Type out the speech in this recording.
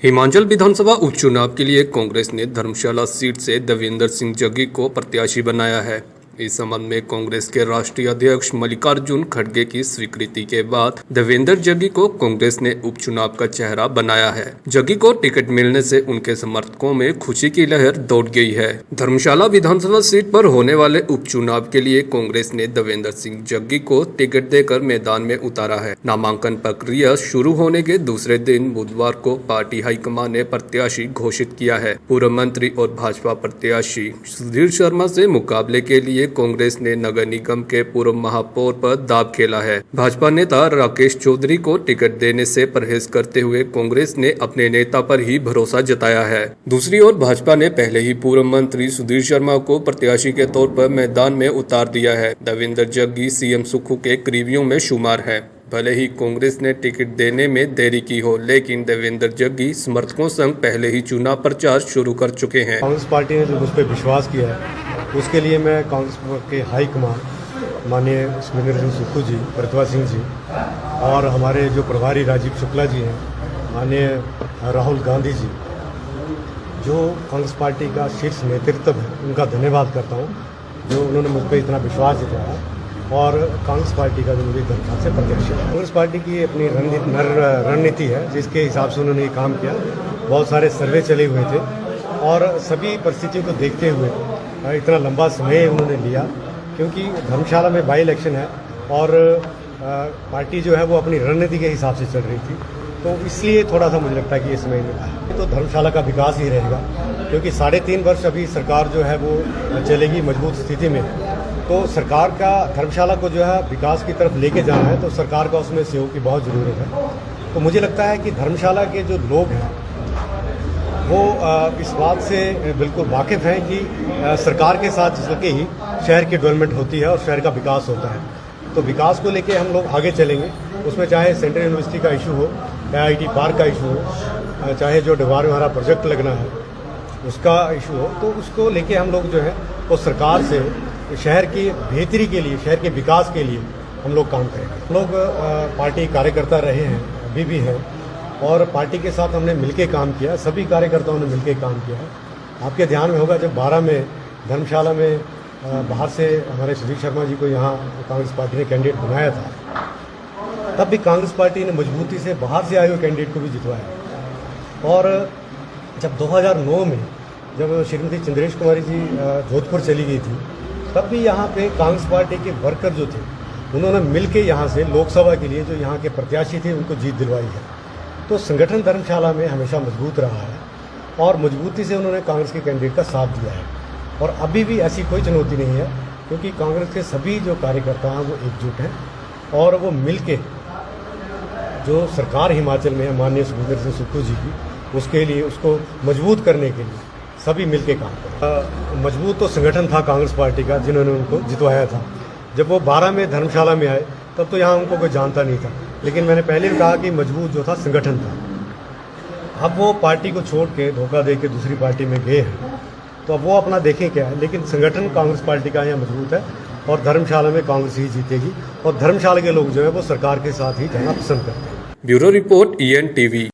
हिमाचल विधानसभा उपचुनाव के लिए कांग्रेस ने धर्मशाला सीट से देवेंद्र सिंह जग्गी को प्रत्याशी बनाया है। इस संबंध में कांग्रेस के राष्ट्रीय अध्यक्ष मल्लिकार्जुन खड़गे की स्वीकृति के बाद देवेंद्र जग्गी को कांग्रेस ने उपचुनाव का चेहरा बनाया है। जग्गी को टिकट मिलने से उनके समर्थकों में खुशी की लहर दौड़ गई है। धर्मशाला विधानसभा सीट पर होने वाले उपचुनाव के लिए कांग्रेस ने देवेंद्र सिंह जग्गी को टिकट देकर मैदान में उतारा है। नामांकन प्रक्रिया शुरू होने के दूसरे दिन बुधवार को पार्टी हाईकमान ने प्रत्याशी घोषित किया है। पूर्व मंत्री और भाजपा प्रत्याशी सुधीर शर्मा से मुकाबले के लिए कांग्रेस ने नगर निगम के पूर्व महापौर पर दांव खेला है। भाजपा नेता राकेश चौधरी को टिकट देने से परहेज करते हुए कांग्रेस ने अपने नेता पर ही भरोसा जताया है। दूसरी ओर भाजपा ने पहले ही पूर्व मंत्री सुधीर शर्मा को प्रत्याशी के तौर पर मैदान में उतार दिया है। देवेंद्र जग्गी सीएम सुक्खू के करीबियों में शुमार है। भले ही कांग्रेस ने टिकट देने में देरी की हो, लेकिन देवेंद्र जग्गी समर्थकों संग पहले ही चुनाव प्रचार शुरू कर चुके हैं। कांग्रेस पार्टी ने जो मुझ पर विश्वास किया है उसके लिए मैं कांग्रेस के हाईकमान माननीय स्मिंदर सुक्खू जी, प्रतिभा सिंह जी और हमारे जो प्रभारी राजीव शुक्ला जी हैं, माननीय राहुल गांधी जी, जो कांग्रेस पार्टी का शीर्ष नेतृत्व है, उनका धन्यवाद करता हूँ जो उन्होंने मुझ पर इतना विश्वास जताया और कांग्रेस पार्टी का जो मुझे धन्यवाद से प्रत्याशी है। कांग्रेस पार्टी की अपनी रणनीति है जिसके हिसाब से उन्होंने ये काम किया। बहुत सारे सर्वे चले हुए थे और सभी परिस्थितियों को देखते हुए इतना लंबा समय उन्होंने लिया, क्योंकि धर्मशाला में बाई इलेक्शन है और पार्टी जो है वो अपनी रणनीति के हिसाब से चल रही थी, तो इसलिए थोड़ा सा मुझे लगता है कि ये समय मिला है। तो धर्मशाला का विकास ही रहेगा, क्योंकि 3.5 वर्ष अभी सरकार जो है वो चलेगी मजबूत स्थिति में। तो सरकार का धर्मशाला को जो है विकास की तरफ लेके जाना है, तो सरकार का उसमें सहयोग की बहुत ज़रूरत है। तो मुझे लगता है कि धर्मशाला के जो लोग हैं वो इस बात से बिल्कुल वाकिफ़ हैं कि सरकार के साथ चलके ही शहर की डेवलपमेंट होती है और शहर का विकास होता है। तो विकास को लेके हम लोग आगे चलेंगे, उसमें चाहे सेंट्रल यूनिवर्सिटी का इशू हो, या IT पार्क का इशू हो, चाहे जो डिवार में हमारा प्रोजेक्ट लगना है उसका इशू हो, तो उसको लेके हम लोग जो है वो सरकार से शहर की बेहतरी के लिए, शहर के विकास के लिए हम लोग काम करेंगे। हम लोग पार्टी कार्यकर्ता रहे हैं, अभी भी हैं, और पार्टी के साथ हमने मिलके काम किया, सभी कार्यकर्ताओं ने मिलके काम किया है। आपके ध्यान में होगा जब 12 में धर्मशाला में बाहर से हमारे सुधीर शर्मा जी को यहाँ कांग्रेस पार्टी ने कैंडिडेट बनाया था, तब भी कांग्रेस पार्टी ने मजबूती से बाहर से आए हुए कैंडिडेट को भी जितवाया। और जब 2009 में जब श्रीमती चंद्रेश कुमारी जी जोधपुर चली गई थी, तब भी यहाँ पे कांग्रेस पार्टी के वर्कर जो थे उन्होंने मिलके यहाँ से लोकसभा के लिए जो यहाँ के प्रत्याशी थे उनको जीत दिलवाई है। तो संगठन धर्मशाला में हमेशा मजबूत रहा है और मजबूती से उन्होंने कांग्रेस के कैंडिडेट का साथ दिया है, और अभी भी ऐसी कोई चुनौती नहीं है, क्योंकि कांग्रेस के सभी जो कार्यकर्ता हैं वो एकजुट हैं और वो मिलके जो सरकार हिमाचल में है माननीय सुखविंदर सुक्खू जी की, उसके लिए, उसको मजबूत करने के लिए सभी मिलके काम करें। मजबूत तो संगठन था कांग्रेस पार्टी का जिन्होंने उनको जितवाया था। जब वो 12 में धर्मशाला में आए तब तो यहाँ उनको कोई जानता नहीं था, लेकिन मैंने पहले भी कहा कि मजबूत जो था संगठन था। अब वो पार्टी को छोड़ के धोखा दे के दूसरी पार्टी में गए हैं, तो अब वो अपना देखें क्या है, लेकिन संगठन कांग्रेस पार्टी का यहाँ मजबूत है और धर्मशाला में कांग्रेस ही जीतेगी और धर्मशाला के लोग जो है वो सरकार के साथ ही जाना पसंद करते हैं। Bureau report ENTV।